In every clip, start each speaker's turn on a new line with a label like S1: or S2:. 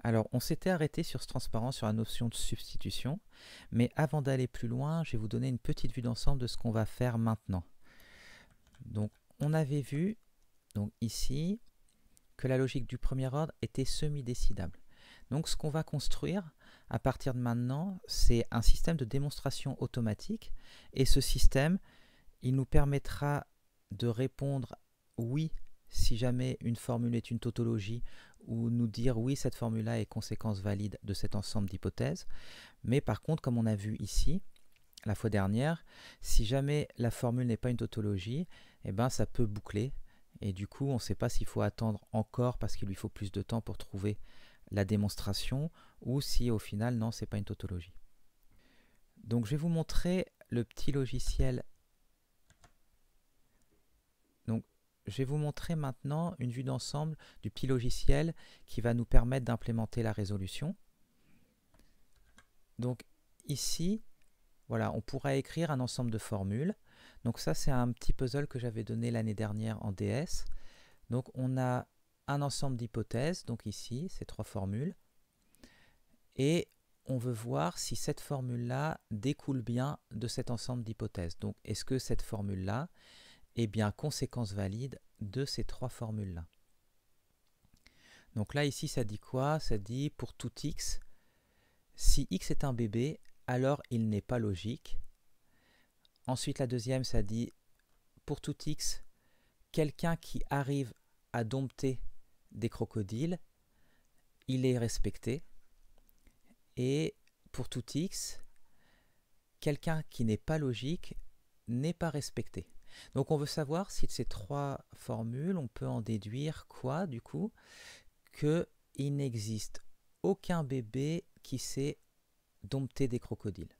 S1: Alors, on s'était arrêté sur ce transparent, sur la notion de substitution, mais avant d'aller plus loin, je vais vous donner une petite vue d'ensemble de ce qu'on va faire maintenant. Donc, on avait vu, donc ici, que la logique du premier ordre était semi-décidable. Donc, ce qu'on va construire à partir de maintenant, c'est un système de démonstration automatique, et ce système, il nous permettra de répondre oui si jamais une formule est une tautologie, ou nous dire oui, cette formule-là est conséquence valide de cet ensemble d'hypothèses. Mais par contre, comme on a vu ici, la fois dernière, si jamais la formule n'est pas une tautologie, eh ben, ça peut boucler. Et du coup, on ne sait pas s'il faut attendre encore parce qu'il lui faut plus de temps pour trouver la démonstration, ou si au final, non, ce n'est pas une tautologie. Donc je vais vous montrer le petit logiciel. Donc je vais vous montrer maintenant une vue d'ensemble du petit logiciel qui va nous permettre d'implémenter la résolution. Donc ici, voilà, on pourra écrire un ensemble de formules. Donc ça, c'est un petit puzzle que j'avais donné l'année dernière en DS. Donc on a un ensemble d'hypothèses, donc ici, ces trois formules. Et on veut voir si cette formule-là découle bien de cet ensemble d'hypothèses. Donc est-ce que cette formule-là est bien conséquence valide de ces trois formules-là? Donc là, ici, ça dit quoi? Ça dit pour tout x, si x est un bébé, alors il n'est pas logique. Ensuite, la deuxième, ça dit pour tout x, quelqu'un qui arrive à dompter des crocodiles, il est respecté. Et pour tout x, quelqu'un qui n'est pas logique n'est pas respecté. Donc on veut savoir si de ces trois formules, on peut en déduire quoi du coup? Qu'il n'existe aucun bébé qui sait dompter des crocodiles.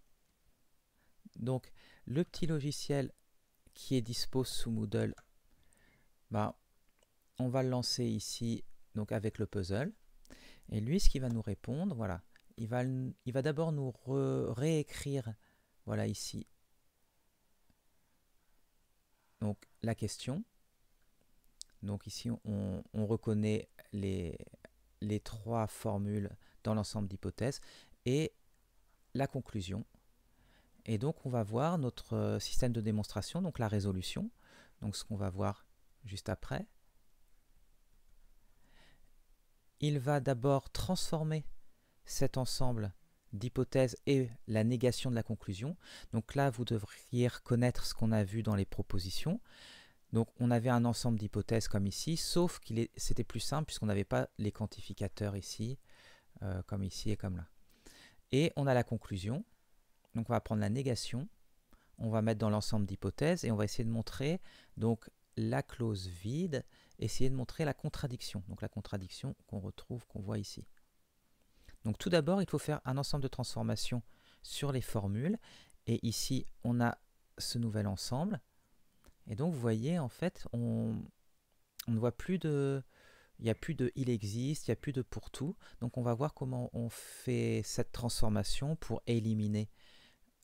S1: Donc le petit logiciel qui est dispo sous Moodle, on va le lancer ici donc avec le puzzle. Et lui, ce qu'il va nous répondre, voilà, il va d'abord nous réécrire, voilà ici, donc la question. Donc ici, on reconnaît les trois formules dans l'ensemble d'hypothèses et la conclusion. Et donc, on va voir notre système de démonstration, donc la résolution, donc ce qu'on va voir juste après. Il va d'abord transformer cet ensemble d'hypothèses et la négation de la conclusion. Donc là, vous devriez reconnaître ce qu'on a vu dans les propositions. Donc on avait un ensemble d'hypothèses comme ici, sauf que c'était plus simple puisqu'on n'avait pas les quantificateurs ici, comme ici et comme là. Et on a la conclusion. Donc on va prendre la négation, on va mettre dans l'ensemble d'hypothèses et on va essayer de montrer donc la clause vide, essayer de montrer la contradiction. Donc la contradiction qu'on retrouve, qu'on voit ici. Donc tout d'abord, il faut faire un ensemble de transformations sur les formules. Et ici, on a ce nouvel ensemble. Et donc, vous voyez, en fait, on ne voit plus de... Il n'y a plus de « il existe », il n'y a plus de « pour tout ». Donc, on va voir comment on fait cette transformation pour éliminer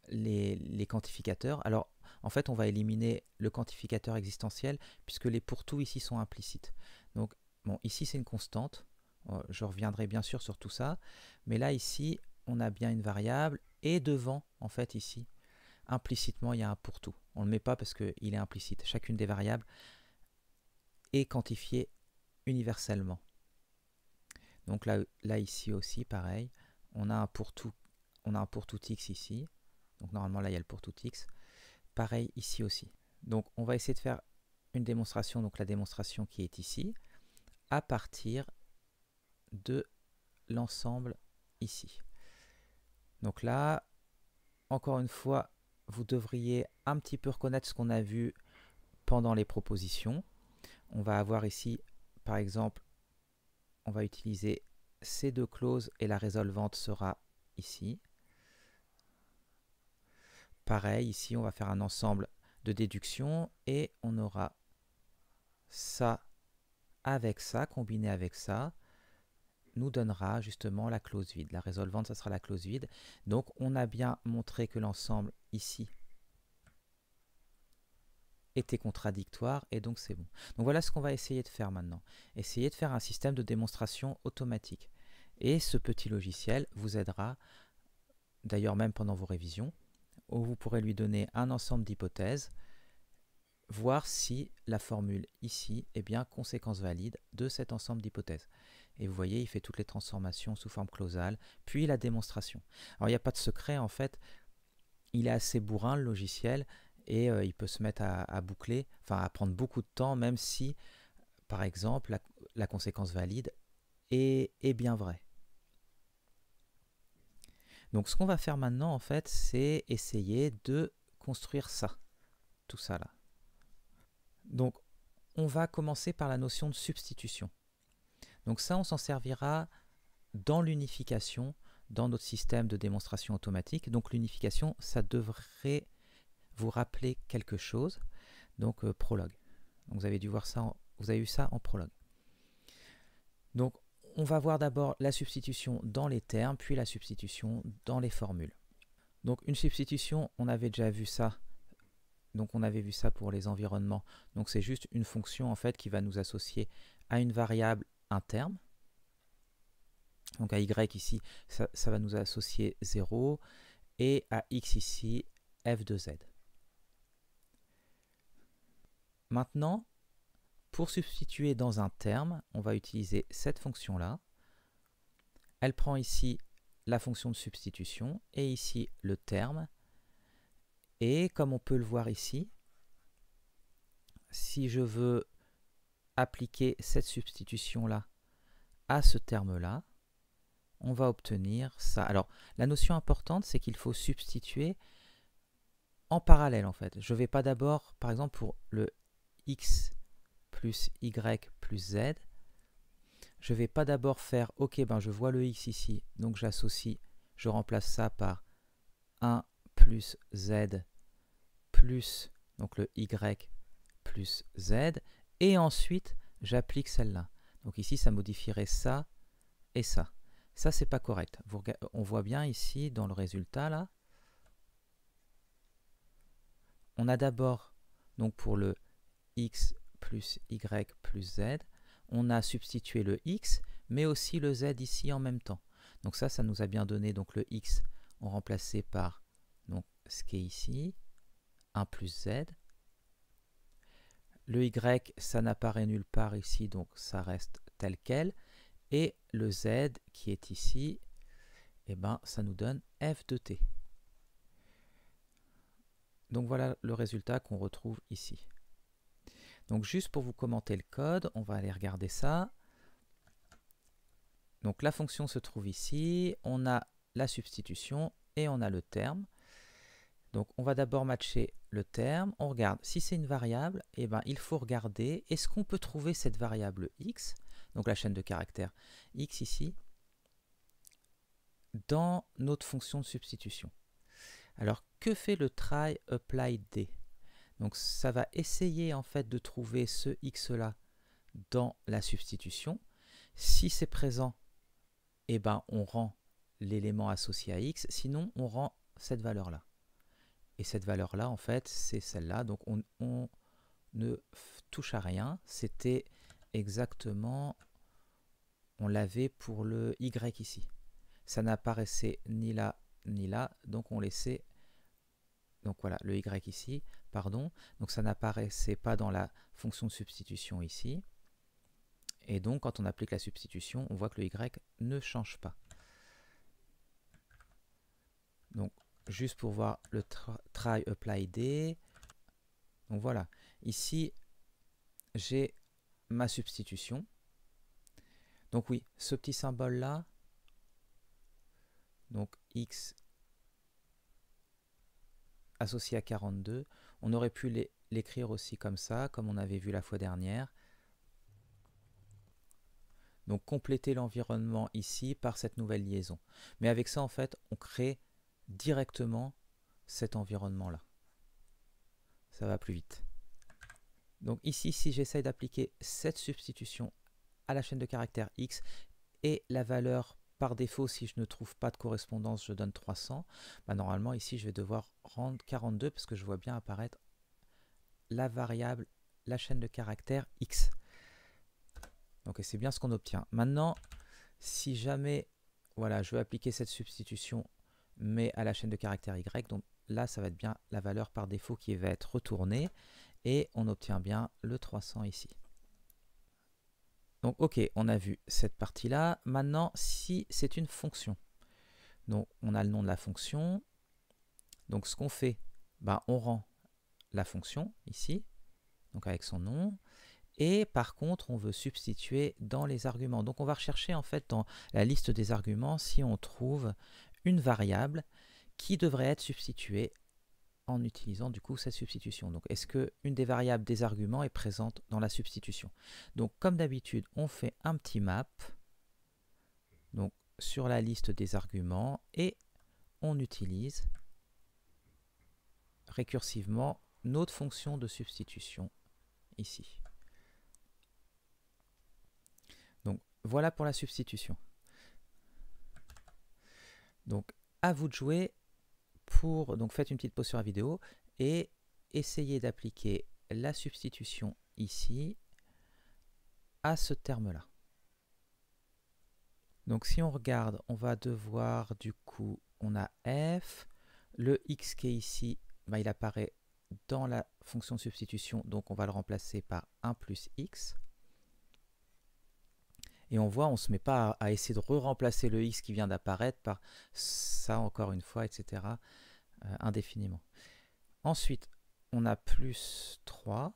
S1: les quantificateurs. Alors, en fait, on va éliminer le quantificateur existentiel puisque les « pour tout » ici sont implicites. Donc, bon, ici, c'est une constante. Je reviendrai bien sûr sur tout ça. Mais là, ici, on a bien une variable. Et devant, en fait, ici, implicitement, il y a un pour tout. On ne le met pas parce qu'il est implicite. Chacune des variables est quantifiée universellement. Donc là ici aussi, pareil, on a un pour tout x ici. Donc normalement, là, il y a le pour tout x. Pareil ici aussi. Donc on va essayer de faire une démonstration, donc la démonstration qui est ici, à partir de l'ensemble ici. Donc là, encore une fois, vous devriez un petit peu reconnaître ce qu'on a vu pendant les propositions. On va avoir ici, par exemple, on va utiliser ces deux clauses et la résolvante sera ici. Pareil, ici, on va faire un ensemble de déduction et on aura ça avec ça, combiné avec ça, nous donnera justement la clause vide. La résolvante, ça sera la clause vide. Donc, on a bien montré que l'ensemble ici était contradictoire et donc c'est bon. Donc voilà ce qu'on va essayer de faire maintenant. Essayer de faire un système de démonstration automatique. Et ce petit logiciel vous aidera, d'ailleurs même pendant vos révisions, où vous pourrez lui donner un ensemble d'hypothèses, voir si la formule ici est bien conséquence valide de cet ensemble d'hypothèses. Et vous voyez, il fait toutes les transformations sous forme clausale, puis la démonstration. Alors il n'y a pas de secret en fait, il est assez bourrin le logiciel, et il peut se mettre à boucler, enfin à prendre beaucoup de temps, même si, par exemple, la conséquence valide est bien vraie. Donc ce qu'on va faire maintenant, en fait, c'est essayer de construire ça, tout ça là. Donc on va commencer par la notion de substitution. Donc ça, on s'en servira dans l'unification, dans notre système de démonstration automatique. Donc l'unification, ça devrait vous rappeler quelque chose. Donc prologue. Donc vous avez dû voir ça, vous avez eu ça en prologue. Donc on va voir d'abord la substitution dans les termes, puis la substitution dans les formules. Donc une substitution, on avait déjà vu ça. Donc on avait vu ça pour les environnements. Donc c'est juste une fonction en fait qui va nous associer à une variable un terme. Donc à y ici, ça va nous associer 0 et à x ici, f de z. Maintenant, pour substituer dans un terme, on va utiliser cette fonction-là. Elle prend ici la fonction de substitution et ici le terme. Et comme on peut le voir ici, si je veux appliquer cette substitution-là à ce terme-là, on va obtenir ça. Alors, la notion importante, c'est qu'il faut substituer en parallèle, en fait. Je ne vais pas d'abord, par exemple, pour le x plus y plus z, je ne vais pas d'abord faire, ok, ben je vois le x ici, donc j'associe, je remplace ça par 1 plus z plus, donc le y plus z, et ensuite, j'applique celle-là. Donc ici, ça modifierait ça et ça. Ça, c'est pas correct. On voit bien ici, dans le résultat, là, on a d'abord, donc pour le x plus y plus z, on a substitué le x, mais aussi le z ici en même temps. Donc ça nous a bien donné, donc le x, on remplaçait par donc, ce qui est ici, 1 plus z. Le y, ça n'apparaît nulle part ici, donc ça reste tel quel. Et le z qui est ici, eh ben, ça nous donne f de t. Donc voilà le résultat qu'on retrouve ici. Donc juste pour vous commenter le code, on va aller regarder ça. Donc la fonction se trouve ici, on a la substitution et on a le terme. Donc on va d'abord matcher le terme, on regarde si c'est une variable, eh ben, il faut regarder est-ce qu'on peut trouver cette variable x, donc la chaîne de caractères x ici, dans notre fonction de substitution. Alors que fait le try apply d? Donc ça va essayer en fait de trouver ce x là dans la substitution. Si c'est présent, eh ben, on rend l'élément associé à x, sinon on rend cette valeur là. Et cette valeur là en fait c'est celle-là, donc on ne touche à rien, c'était exactement, on l'avait pour le y ici. Ça n'apparaissait ni là ni là, donc on laissait, donc voilà, le y ici, pardon, donc ça n'apparaissait pas dans la fonction de substitution ici. Et donc, quand on applique la substitution, on voit que le y ne change pas. Donc, juste pour voir le try apply d. Donc voilà, ici, j'ai ma substitution. Donc oui, ce petit symbole-là, donc x associé à 42, on aurait pu l'écrire aussi comme ça, comme on avait vu la fois dernière. Donc compléter l'environnement ici par cette nouvelle liaison. Mais avec ça, en fait, on crée directement cet environnement-là. Ça va plus vite. Donc ici, si j'essaye d'appliquer cette substitution à la chaîne de caractères x et la valeur par défaut, si je ne trouve pas de correspondance, je donne 300, bah normalement ici, je vais devoir rendre 42 parce que je vois bien apparaître la variable, la chaîne de caractères x. Donc c'est bien ce qu'on obtient. Maintenant, si jamais voilà, je veux appliquer cette substitution, mais à la chaîne de caractères y. Donc là, ça va être bien la valeur par défaut qui va être retournée. Et on obtient bien le 300 ici. Donc ok, on a vu cette partie-là. Maintenant, si c'est une fonction, donc on a le nom de la fonction. Donc ce qu'on fait, ben, on rend la fonction ici, donc avec son nom. Et par contre, on veut substituer dans les arguments. Donc on va rechercher en fait dans la liste des arguments si on trouve une variable qui devrait être substituée en utilisant du coup cette substitution. Donc est-ce qu'une des variables des arguments est présente dans la substitution? Donc comme d'habitude, on fait un petit map donc, sur la liste des arguments et on utilise récursivement notre fonction de substitution ici. Donc voilà pour la substitution. Donc à vous de jouer. Donc faites une petite pause sur la vidéo et essayez d'appliquer la substitution ici à ce terme-là. Donc si on regarde, on va devoir du coup, on a f, le x qui est ici, ben, il apparaît dans la fonction de substitution, donc on va le remplacer par 1 plus x. Et on voit, on ne se met pas à essayer de re-remplacer le x qui vient d'apparaître par ça encore une fois, etc. Indéfiniment. Ensuite, on a plus 3,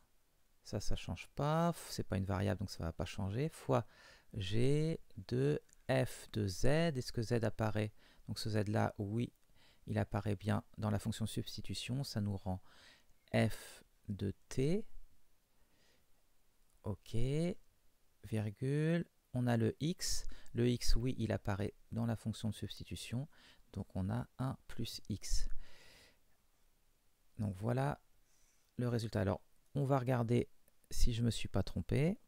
S1: ça ne change pas, c'est pas une variable donc ça ne va pas changer, fois g de f de z, est-ce que z apparaît? Donc ce z là, oui, il apparaît bien dans la fonction substitution, ça nous rend f de t, ok, virgule, on a le x, oui, il apparaît dans la fonction de substitution, donc on a 1 plus x. Donc voilà le résultat. Alors, on va regarder si je ne me suis pas trompé.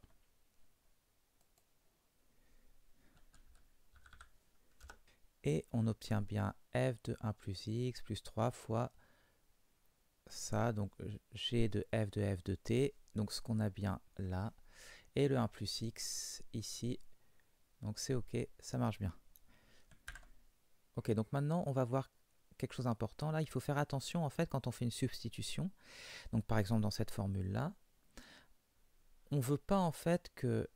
S1: Et on obtient bien f de 1 plus x plus 3 fois ça, donc g de f de t, donc ce qu'on a bien là, et le 1 plus x ici, donc c'est ok, ça marche bien. Ok, donc maintenant on va voir quelque chose d'important. Là, il faut faire attention en fait quand on fait une substitution. Donc par exemple dans cette formule-là, on ne veut pas en fait que,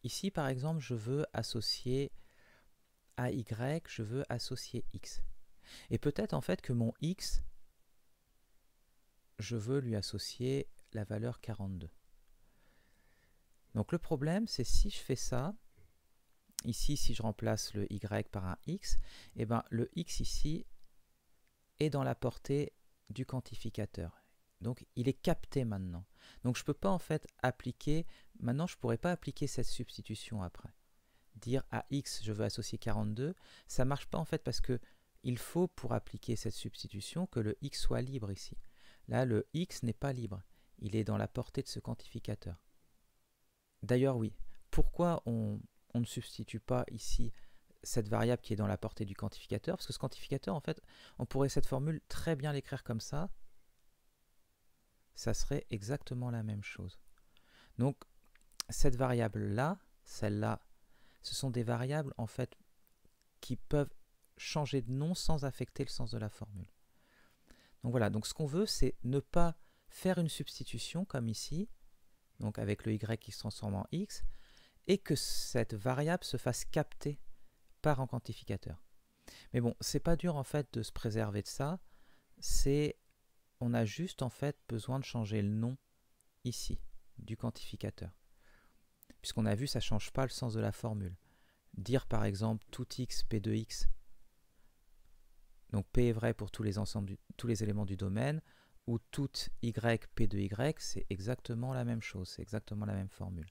S1: ici par exemple, je veux associer à y, je veux associer x. Et peut-être en fait que mon x, je veux lui associer la valeur 42. Donc le problème, c'est si je fais ça, ici si je remplace le y par un x, et ben le x ici est dans la portée du quantificateur. Donc il est capté maintenant. Donc je ne peux pas en fait appliquer, maintenant je ne pourrais pas appliquer cette substitution après. Dire à x je veux associer 42, ça ne marche pas en fait parce que il faut pour appliquer cette substitution que le x soit libre ici. Là le x n'est pas libre, il est dans la portée de ce quantificateur. D'ailleurs oui, pourquoi on ne substitue pas ici cette variable qui est dans la portée du quantificateur? Parce que ce quantificateur en fait, on pourrait cette formule très bien l'écrire comme ça. Ça serait exactement la même chose. Donc cette variable-là, celle-là, ce sont des variables en fait qui peuvent changer de nom sans affecter le sens de la formule. Donc voilà, donc ce qu'on veut, c'est ne pas faire une substitution comme ici, donc avec le y qui se transforme en x, et que cette variable se fasse capter par un quantificateur. Mais bon, c'est pas dur en fait de se préserver de ça, on a juste en fait besoin de changer le nom ici du quantificateur. Puisqu'on a vu, ça ne change pas le sens de la formule. Dire par exemple tout x p de x, donc p est vrai pour tous les ensembles, tous les éléments du domaine, ou tout y p de y, c'est exactement la même chose, c'est exactement la même formule.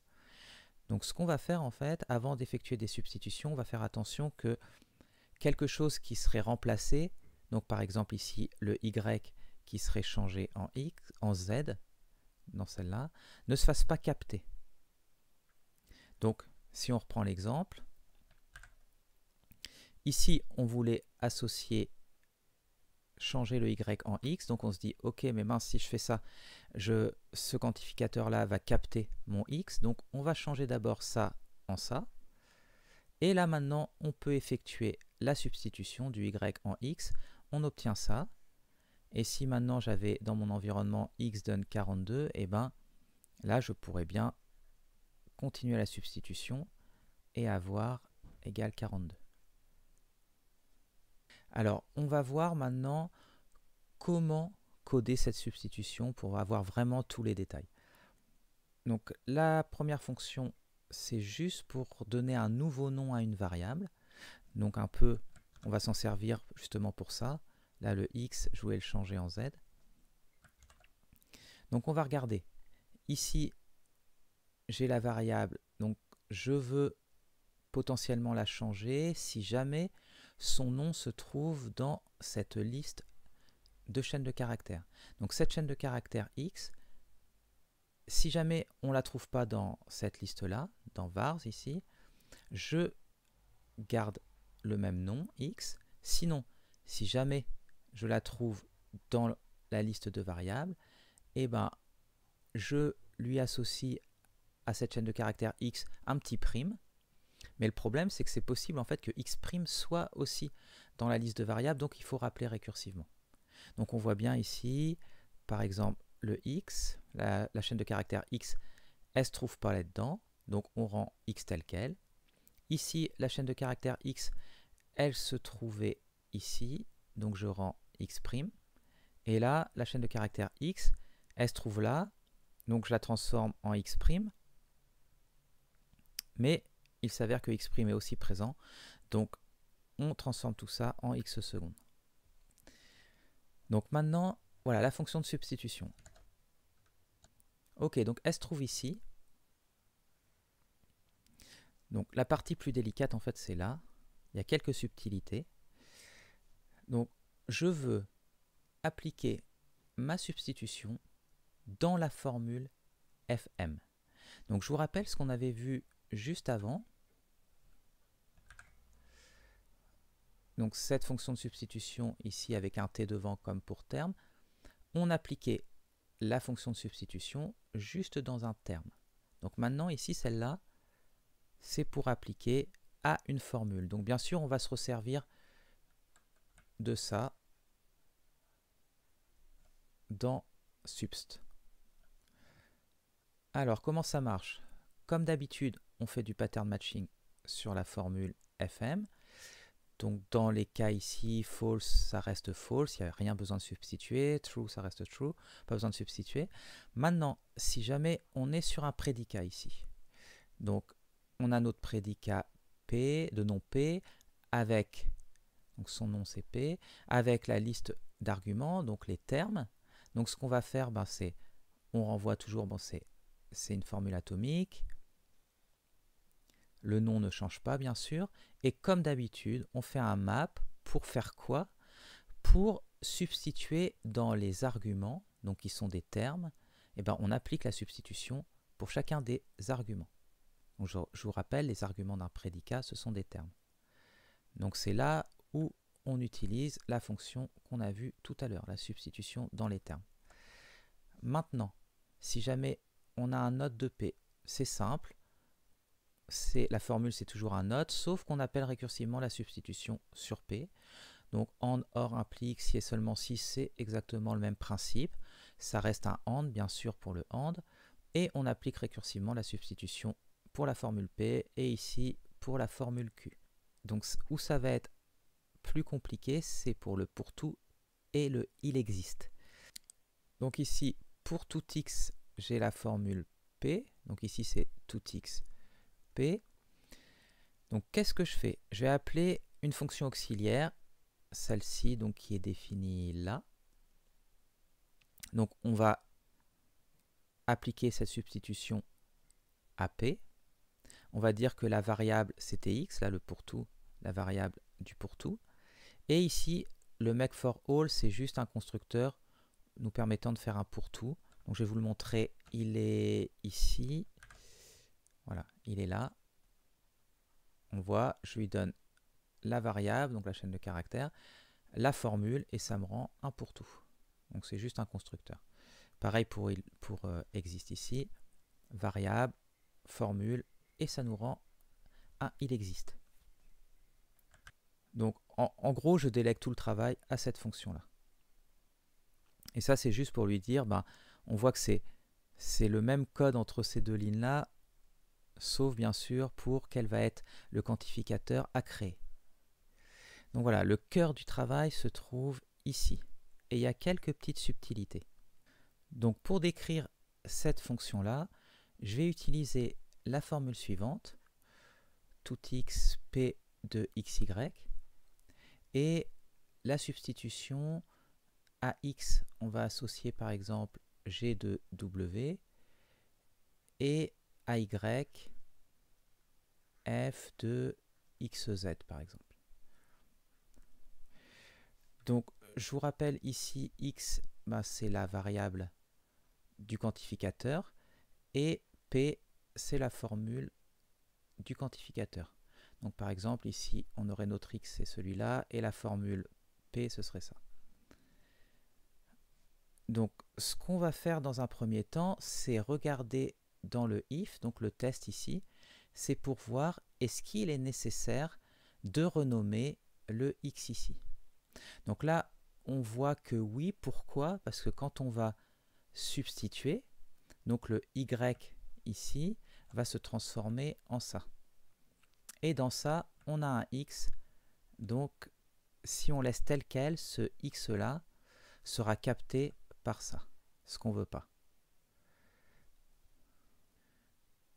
S1: Donc ce qu'on va faire en fait, avant d'effectuer des substitutions, on va faire attention que quelque chose qui serait remplacé, donc par exemple ici le y qui serait changé en x, en z, dans celle-là, ne se fasse pas capter. Donc si on reprend l'exemple, ici on voulait associer changer le y en x, donc on se dit ok mais mince si je fais ça, ce quantificateur là va capter mon x, donc on va changer d'abord ça en ça, Et là maintenant, on peut effectuer la substitution du y en x. On obtient ça. Et si maintenant j'avais dans mon environnement x donne 42, et ben là je pourrais bien continuer la substitution et avoir égal 42. Alors on va voir maintenant comment coder cette substitution pour avoir vraiment tous les détails. Donc la première fonction, c'est juste pour donner un nouveau nom à une variable. Donc un peu, on va s'en servir justement pour ça. Là le x, je voulais le changer en z. Donc on va regarder. Ici, j'ai la variable, donc je veux potentiellement la changer si jamais son nom se trouve dans cette liste de chaînes de caractères. Donc cette chaîne de caractères x, si jamais on ne la trouve pas dans cette liste-là, dans vars ici, je garde le même nom, x. Sinon, si jamais je la trouve dans la liste de variables, eh ben, je lui associe à cette chaîne de caractères x un petit prime. Mais le problème, c'est que c'est possible en fait que x' soit aussi dans la liste de variables, donc il faut rappeler récursivement. Donc on voit bien ici, par exemple, le x, la chaîne de caractères x, elle ne se trouve pas là-dedans, donc on rend x tel quel. Ici, la chaîne de caractères x, elle se trouvait ici, donc je rends x'. Et là, la chaîne de caractères x, elle se trouve là, donc je la transforme en x', mais il s'avère que x' est aussi présent, donc on transforme tout ça en x secondes. Donc maintenant, voilà la fonction de substitution. Ok, donc elle se trouve ici. Donc la partie plus délicate, en fait, c'est là. Il y a quelques subtilités. Donc je veux appliquer ma substitution dans la formule fm. Donc je vous rappelle ce qu'on avait vu juste avant. Donc cette fonction de substitution ici avec un t devant comme pour terme, on appliquait la fonction de substitution juste dans un terme. Donc maintenant ici celle-là, c'est pour appliquer à une formule. Donc bien sûr on va se resservir de ça dans subst. Alors comment ça marche? Comme d'habitude, on fait du pattern matching sur la formule fm. Donc dans les cas ici, false, ça reste false, il n'y a rien besoin de substituer, true, ça reste true, pas besoin de substituer. Maintenant, si jamais on est sur un prédicat ici, donc on a notre prédicat P, de nom P, avec, donc son nom c'est P, avec la liste d'arguments, donc les termes. Donc ce qu'on va faire, ben, c'est, on renvoie toujours, bon, c'est une formule atomique. Le nom ne change pas, bien sûr. Et comme d'habitude, on fait un map pour faire quoi? Pour substituer dans les arguments, donc qui sont des termes, et ben on applique la substitution pour chacun des arguments. Donc je vous rappelle, les arguments d'un prédicat, ce sont des termes. Donc c'est là où on utilise la fonction qu'on a vue tout à l'heure, la substitution dans les termes. Maintenant, si jamais on a un node de P, c'est simple. La formule, c'est toujours un node, sauf qu'on appelle récursivement la substitution sur P. Donc AND, OR implique, si et seulement si, c'est exactement le même principe. Ça reste un AND, bien sûr, pour le AND. Et on applique récursivement la substitution pour la formule P et ici pour la formule Q. Donc où ça va être plus compliqué, c'est pour le pour tout et le il existe. Donc ici, pour tout x, j'ai la formule P. Donc ici, c'est tout x P. Donc qu'est-ce que je fais? Je vais appeler une fonction auxiliaire, celle-ci donc qui est définie là. Donc on va appliquer cette substitution à P. On va dire que la variable c'était x, là le pour tout, la variable du pour tout. Et ici, le make for all, c'est juste un constructeur nous permettant de faire un pour tout. Donc je vais vous le montrer, il est ici. Voilà, il est là. On voit, je lui donne la variable, donc la chaîne de caractères, la formule, et ça me rend un pour tout. Donc c'est juste un constructeur. Pareil pour existe ici, variable, formule, et ça nous rend un il existe. Donc en gros, je délègue tout le travail à cette fonction-là. Et ça, c'est juste pour lui dire, ben, on voit que c'est le même code entre ces deux lignes-là, sauf bien sûr pour quel va être le quantificateur à créer. Donc voilà, le cœur du travail se trouve ici. Et il y a quelques petites subtilités. Donc pour décrire cette fonction-là, je vais utiliser la formule suivante, tout x p de xy, et la substitution à x, on va associer par exemple g de w, et à y, f de xz par exemple. Donc je vous rappelle ici x, bah, c'est la variable du quantificateur, et p, c'est la formule du quantificateur. Donc par exemple ici on aurait notre x, c'est celui-là, et la formule p, ce serait ça. Donc ce qu'on va faire dans un premier temps, c'est regarder dans le if, donc le test ici, c'est pour voir est-ce qu'il est nécessaire de renommer le x ici. Donc là, on voit que oui. Pourquoi? Parce que quand on va substituer, donc le y ici va se transformer en ça. Et dans ça, on a un x. Donc si on laisse tel quel, ce x-là sera capté par ça, ce qu'on ne veut pas.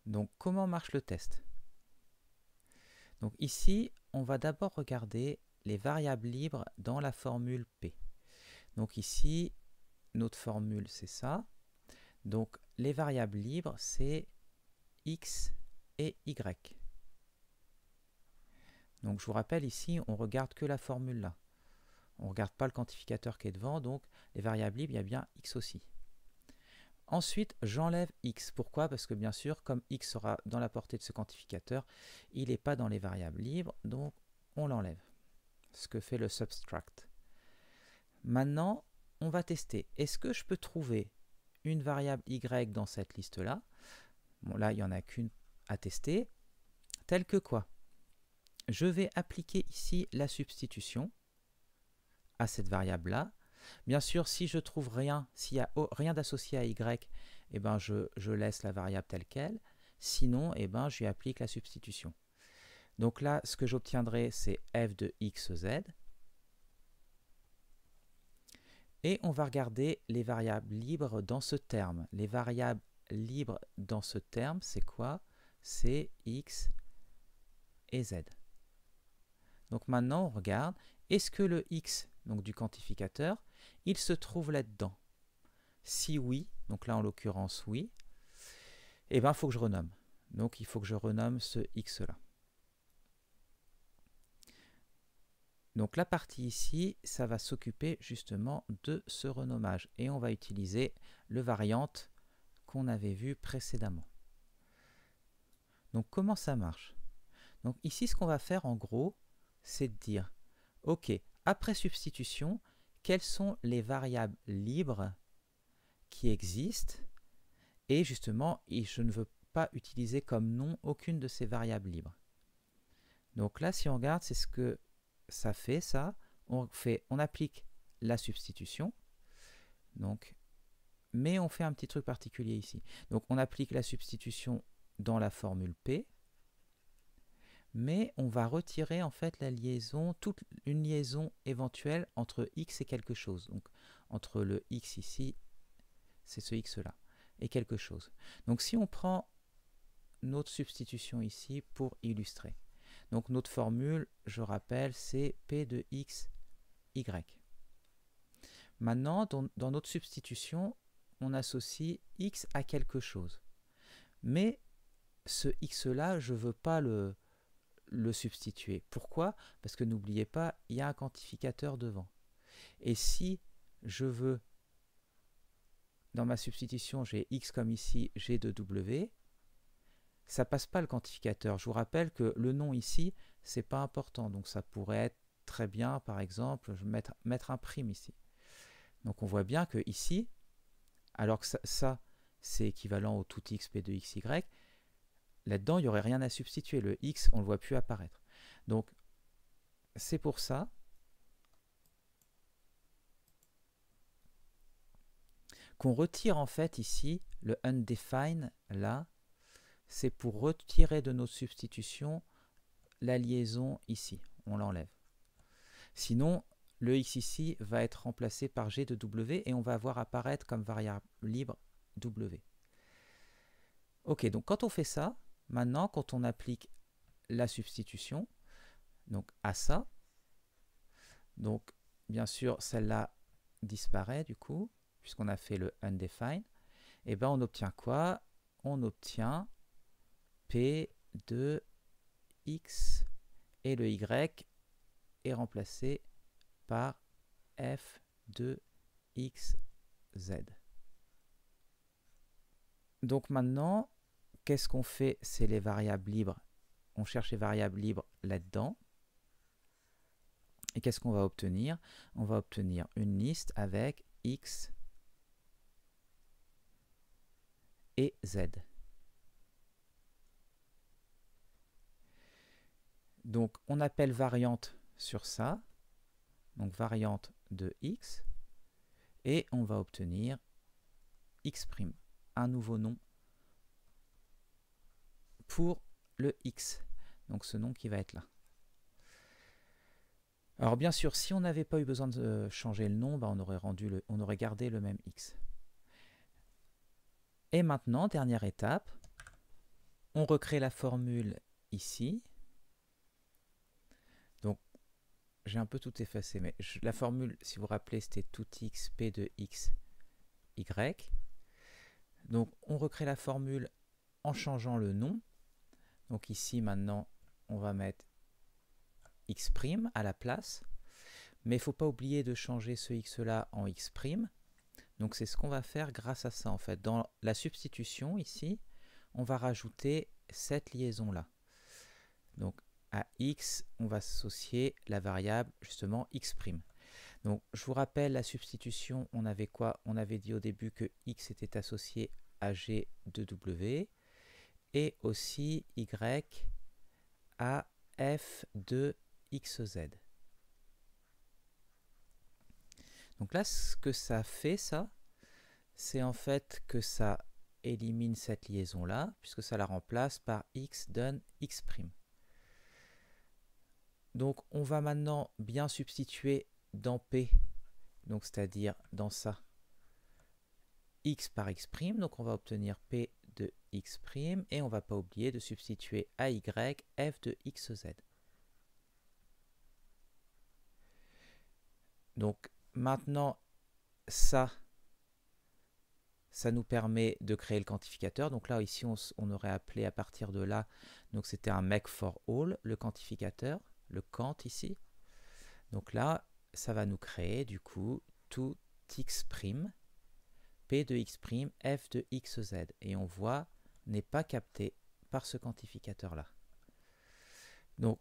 S1: Donc comment marche le test? Donc ici, on va d'abord regarder les variables libres dans la formule P. Donc ici, notre formule, c'est ça. Donc les variables libres, c'est x et y. Donc je vous rappelle ici, on ne regarde que la formule là. On ne regarde pas le quantificateur qui est devant, donc les variables libres, il y a bien x aussi. Ensuite, j'enlève x. Pourquoi? Parce que bien sûr, comme x sera dans la portée de ce quantificateur, il n'est pas dans les variables libres, donc on l'enlève. Ce que fait le subtract. Maintenant, on va tester. Est-ce que je peux trouver une variable y dans cette liste-là? Bon, là, il n'y en a qu'une à tester. Telle que quoi? Je vais appliquer ici la substitution à cette variable-là. Bien sûr, si je trouve rien, s'il n'y a rien d'associé à y, eh ben je laisse la variable telle qu'elle. Sinon, eh ben, je lui applique la substitution. Donc là, ce que j'obtiendrai, c'est f de xz. Et on va regarder les variables libres dans ce terme. Les variables libres dans ce terme, c'est quoi? C'est x et z. Donc maintenant, on regarde, est-ce que le x, donc du quantificateur, il se trouve là-dedans? Si oui, donc là en l'occurrence oui, eh bien il faut que je renomme. Donc il faut que je renomme ce x-là. Donc la partie ici, ça va s'occuper justement de ce renommage. Et on va utiliser le variante qu'on avait vu précédemment. Donc comment ça marche? Donc ici, ce qu'on va faire en gros, c'est de dire, ok, après substitution, quelles sont les variables libres qui existent? Et justement, je ne veux pas utiliser comme nom aucune de ces variables libres. Donc là, si on regarde, c'est ce que ça fait, ça. On applique la substitution. Donc, mais on fait un petit truc particulier ici. Donc on applique la substitution dans la formule P, mais on va retirer en fait la liaison, toute une liaison éventuelle entre x et quelque chose. Donc entre le x ici, c'est ce x là, et quelque chose. Donc si on prend notre substitution ici pour illustrer. Donc notre formule, je rappelle, c'est p de x, y. Maintenant, dans notre substitution, on associe x à quelque chose. Mais ce x-là, je ne veux pas le substituer. Pourquoi? Parce que n'oubliez pas, il y a un quantificateur devant. Et si je veux, dans ma substitution, j'ai x comme ici, g de w, ça passe pas le quantificateur. Je vous rappelle que le nom ici, c'est pas important. Donc ça pourrait être très bien, par exemple, je vais mettre un prime ici. Donc on voit bien que ici, alors que ça c'est équivalent au tout x p de xy, là-dedans, il n'y aurait rien à substituer. Le x, on ne le voit plus apparaître. Donc c'est pour ça qu'on retire en fait ici le undefined là, c'est pour retirer de notre substitution la liaison ici, on l'enlève. Sinon, le x ici va être remplacé par g de w et on va voir apparaître comme variable libre w. Ok, donc quand on fait ça, maintenant quand on applique la substitution, donc à ça, donc bien sûr celle-là disparaît du coup, puisqu'on a fait le undefined, et bien on obtient quoi? On obtient p de x et le y est remplacé par f de x, z. Donc maintenant, qu'est-ce qu'on fait? C'est les variables libres. On cherche les variables libres là-dedans. Et qu'est-ce qu'on va obtenir? On va obtenir une liste avec x et z. Donc on appelle variante sur ça, donc variante de x, et on va obtenir x', un nouveau nom pour le x, donc ce nom qui va être là. Alors bien sûr, si on n'avait pas eu besoin de changer le nom, on aurait gardé le même x. Et maintenant, dernière étape, on recrée la formule ici. Donc, j'ai un peu tout effacé, mais la formule, si vous vous rappelez, c'était tout x, p de x, y. Donc, on recrée la formule en changeant le nom. Donc ici, maintenant, on va mettre x' à la place. Mais il ne faut pas oublier de changer ce x-là en x'. Donc c'est ce qu'on va faire grâce à ça, en fait. Dans la substitution, ici, on va rajouter cette liaison-là. Donc à x, on va associer la variable, justement, x'. Donc je vous rappelle, la substitution, on avait quoi? On avait dit au début que x était associé à g de w et aussi y à f de xz. Donc là, ce que ça fait, ça, c'est en fait que ça élimine cette liaison-là, puisque ça la remplace par x donne x'. Donc on va maintenant bien substituer dans P, donc c'est-à-dire dans ça, x par x', donc on va obtenir P de x', et on ne va pas oublier de substituer à y f de xz. Donc maintenant, ça nous permet de créer le quantificateur. Donc là, ici, on aurait appelé à partir de là, donc c'était un make for all, le quantificateur, le quant ici. Donc là, ça va nous créer du coup tout x', p de x', f de xz. Et on voit, n'est pas capté par ce quantificateur-là. Donc,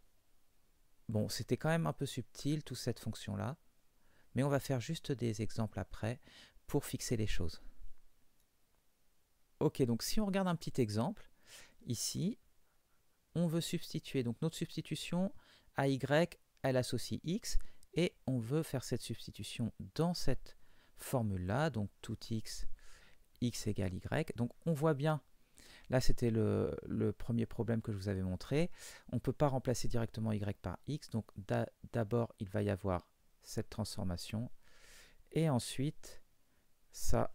S1: bon, c'était quand même un peu subtil, toute cette fonction-là. Mais on va faire juste des exemples après pour fixer les choses. Ok, donc si on regarde un petit exemple, ici, on veut substituer. Donc notre substitution à y, elle associe x, et on veut faire cette substitution dans cette formule-là, donc tout x, x égale y. Donc on voit bien, là c'était le premier problème que je vous avais montré, on ne peut pas remplacer directement y par x, donc d'abord il va y avoir cette transformation, et ensuite, ça,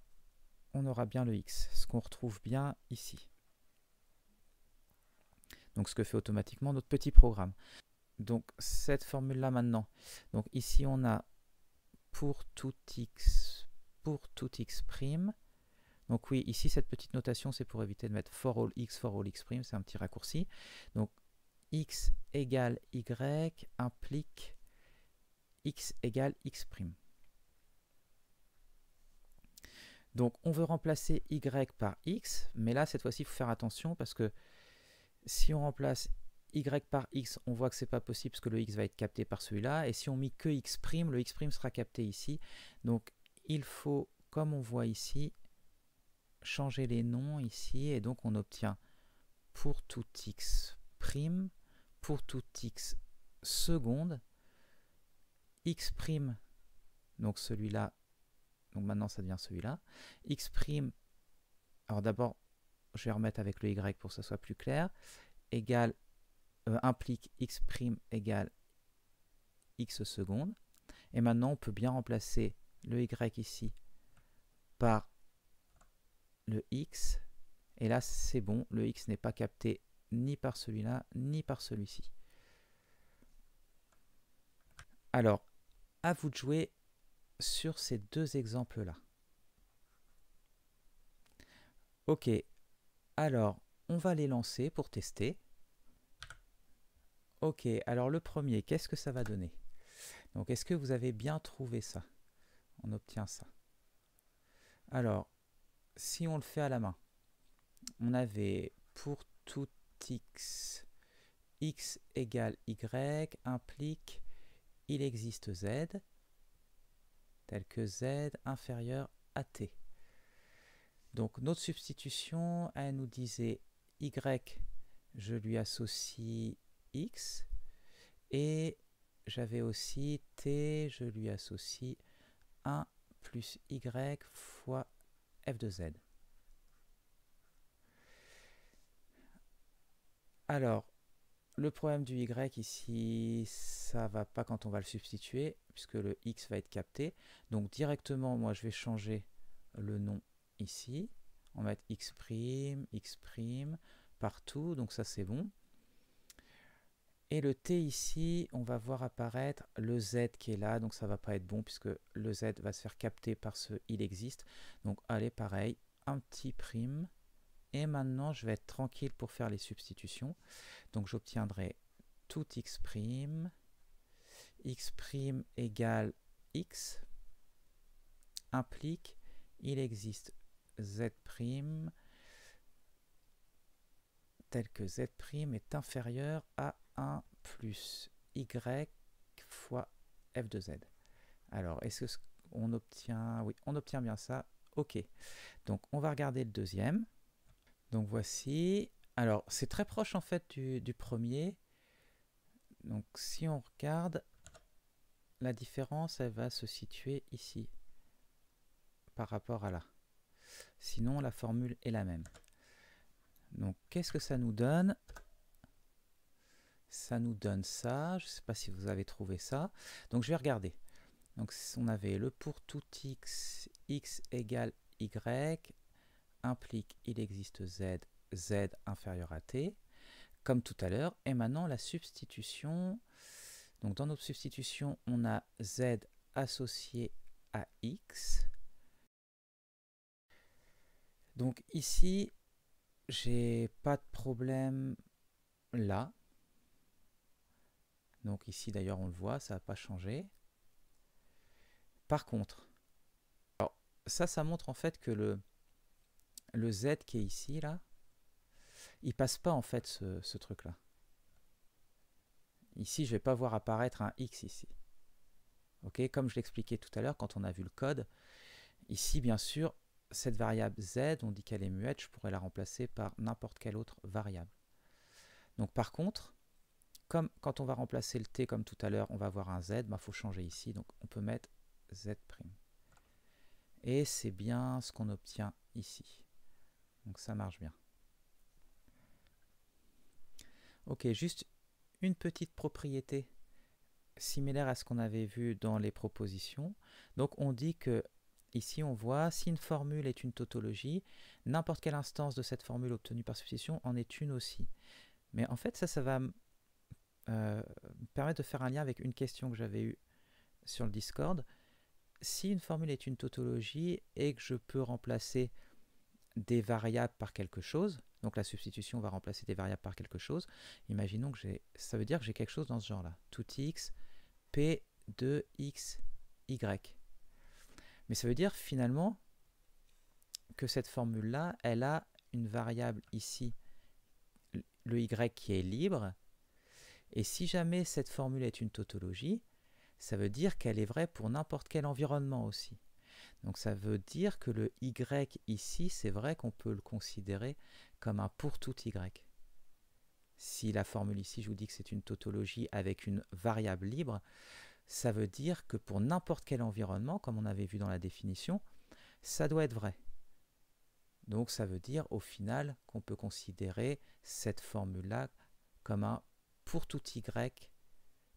S1: on aura bien le x, ce qu'on retrouve bien ici. Donc ce que fait automatiquement notre petit programme. Donc cette formule-là maintenant, donc ici on a pour tout x', donc oui, ici cette petite notation c'est pour éviter de mettre for all x', c'est un petit raccourci. Donc x égale y implique x égale x'. Donc on veut remplacer y par x, mais là cette fois-ci il faut faire attention parce que si on remplace y par x, on voit que c'est pas possible parce que le x va être capté par celui-là, et si on met que x', le x' sera capté ici. Donc il faut, comme on voit ici, changer les noms ici, et donc on obtient pour tout x', pour tout x seconde, x', donc celui-là, donc maintenant ça devient celui-là, x', alors d'abord je vais remettre avec le y pour que ça soit plus clair, égale, implique x' égale x secondes, et maintenant on peut bien remplacer le y ici par le x, et là c'est bon, le x n'est pas capté ni par celui-là ni par celui-ci. Alors, à vous de jouer sur ces deux exemples-là. Ok, alors on va les lancer pour tester. Ok, alors le premier, qu'est-ce que ça va donner? Donc est-ce que vous avez bien trouvé ça? On obtient ça. Alors, si on le fait à la main, on avait pour tout x, x égale y implique il existe z, tel que z inférieur à t. Donc notre substitution, elle nous disait y, je lui associe x, et j'avais aussi t, je lui associe 1 plus y fois f de z. Alors, le problème du y ici, ça va pas quand on va le substituer, puisque le x va être capté. Donc directement, moi je vais changer le nom ici, on va mettre x', partout, donc ça c'est bon. Et le t ici, on va voir apparaître le z qui est là, donc ça va pas être bon puisque le z va se faire capter par ce il existe. Donc allez, pareil, un petit prime. Et maintenant, je vais être tranquille pour faire les substitutions. Donc j'obtiendrai tout x', x' égale x, implique il existe z', tel que z' est inférieur à 1 plus y fois f de z. Alors, est-ce qu'on obtient... Oui, on obtient bien ça. Ok. Donc, on va regarder le deuxième. Donc, voici. Alors, c'est très proche, en fait, du premier. Donc, si on regarde, la différence, elle va se situer ici, par rapport à là. Sinon, la formule est la même. Donc, qu'est-ce que ça nous donne? Ça nous donne ça. Je ne sais pas si vous avez trouvé ça. Donc, je vais regarder. Donc, on avait le pour tout x, x égale y, implique il existe z, z inférieur à t, comme tout à l'heure. Et maintenant, la substitution. Donc, dans notre substitution, on a z associé à x. Donc, ici, j'ai pas de problème là. Donc, ici, d'ailleurs, on le voit, ça n'a pas changé. Par contre, alors, ça montre en fait que le z qui est ici, là, il passe pas en fait ce truc-là. Ici, je ne vais pas voir apparaître un x ici. Ok, comme je l'expliquais tout à l'heure quand on a vu le code, ici, bien sûr, cette variable z, on dit qu'elle est muette, je pourrais la remplacer par n'importe quelle autre variable. Donc par contre, comme quand on va remplacer le t comme tout à l'heure, on va avoir un z, il faut changer ici, donc on peut mettre z'. Et c'est bien ce qu'on obtient ici. Donc ça marche bien. Ok, juste une petite propriété similaire à ce qu'on avait vu dans les propositions. Donc on dit que, ici on voit, si une formule est une tautologie, n'importe quelle instance de cette formule obtenue par substitution en est une aussi. Mais en fait ça va me permettre de faire un lien avec une question que j'avais eue sur le Discord. Si une formule est une tautologie et que je peux remplacer des variables par quelque chose, donc la substitution va remplacer des variables par quelque chose, imaginons que ça veut dire que j'ai quelque chose dans ce genre-là, tout x, p de x, y. Mais ça veut dire finalement que cette formule-là, elle a une variable ici, le y qui est libre, et si jamais cette formule est une tautologie, ça veut dire qu'elle est vraie pour n'importe quel environnement aussi. Donc ça veut dire que le y ici, c'est vrai qu'on peut le considérer comme un pour tout y. Si la formule ici, je vous dis que c'est une tautologie avec une variable libre, ça veut dire que pour n'importe quel environnement, comme on avait vu dans la définition, ça doit être vrai. Donc ça veut dire au final qu'on peut considérer cette formule-là comme un pour tout y,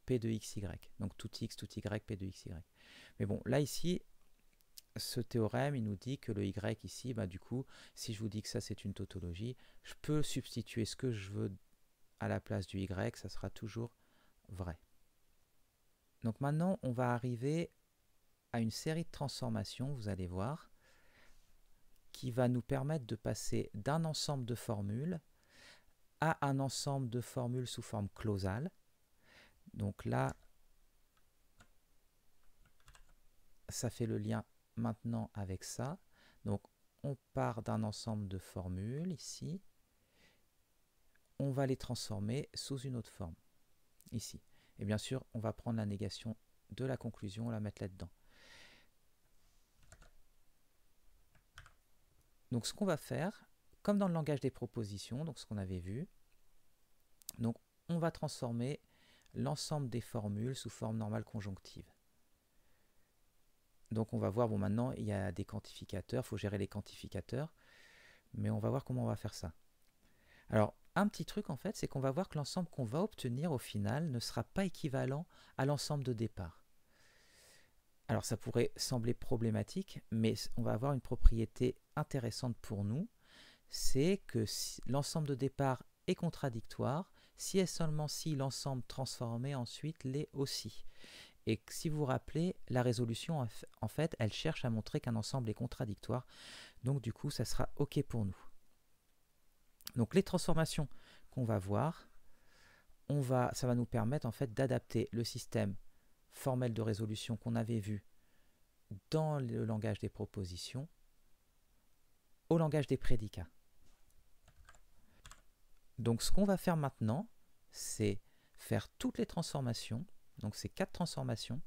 S1: p de xy. Donc tout x, tout y, p de xy. Mais bon, là ici, ce théorème, il nous dit que le y ici, bah, du coup, si je vous dis que ça c'est une tautologie, je peux substituer ce que je veux à la place du y, ça sera toujours vrai. Donc maintenant, on va arriver à une série de transformations, vous allez voir, qui va nous permettre de passer d'un ensemble de formules à un ensemble de formules sous forme clausale. Donc là, ça fait le lien maintenant avec ça. Donc on part d'un ensemble de formules ici. On va les transformer sous une autre forme, ici. Et bien sûr, on va prendre la négation de la conclusion, la mettre là-dedans. Donc ce qu'on va faire, comme dans le langage des propositions, donc ce qu'on avait vu, donc on va transformer l'ensemble des formules sous forme normale conjonctive. Donc on va voir, bon maintenant il y a des quantificateurs, il faut gérer les quantificateurs, mais on va voir comment on va faire ça. Alors un petit truc en fait, c'est qu'on va voir que l'ensemble qu'on va obtenir au final ne sera pas équivalent à l'ensemble de départ. Alors ça pourrait sembler problématique, mais on va avoir une propriété intéressante pour nous, c'est que si l'ensemble de départ est contradictoire, si et seulement si l'ensemble transformé ensuite l'est aussi. Et si vous vous rappelez, la résolution, en fait, elle cherche à montrer qu'un ensemble est contradictoire, donc du coup, ça sera OK pour nous. Donc les transformations qu'on va voir, ça va nous permettre en fait d'adapter le système formel de résolution qu'on avait vu dans le langage des propositions au langage des prédicats. Donc ce qu'on va faire maintenant, c'est faire toutes les transformations, donc ces 4 transformations,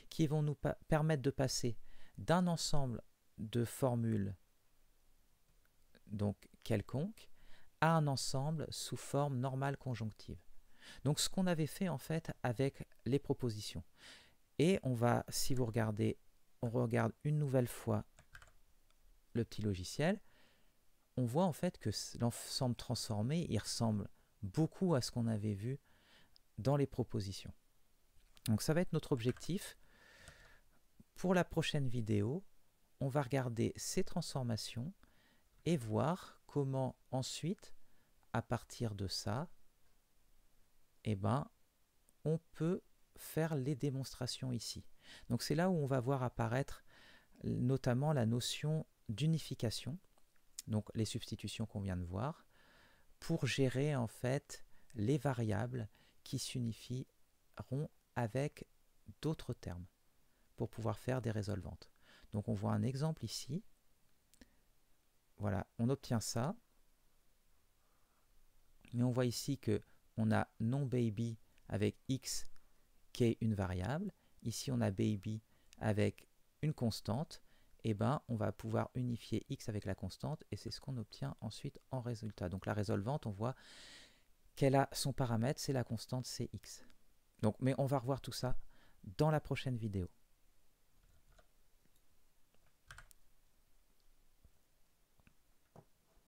S1: qui vont nous permettre de passer d'un ensemble de formules donc quelconques à un ensemble sous forme normale conjonctive. Donc ce qu'on avait fait en fait avec les propositions. Et on va, si vous regardez, on regarde une nouvelle fois le petit logiciel, on voit en fait que l'ensemble transformé, il ressemble beaucoup à ce qu'on avait vu dans les propositions. Donc ça va être notre objectif. Pour la prochaine vidéo, on va regarder ces transformations et voir comment ensuite, à partir de ça, eh ben, on peut faire les démonstrations ici. Donc c'est là où on va voir apparaître notamment la notion d'unification, donc les substitutions qu'on vient de voir, pour gérer en fait les variables qui s'unifieront avec d'autres termes pour pouvoir faire des résolvantes. Donc on voit un exemple ici. Voilà, on obtient ça. Mais on voit ici que on a non-baby avec x qui est une variable. Ici, on a baby avec une constante. Et ben, on va pouvoir unifier x avec la constante et c'est ce qu'on obtient ensuite en résultat. Donc la résolvante, on voit qu'elle a son paramètre, c'est la constante cx. Donc, mais on va revoir tout ça dans la prochaine vidéo.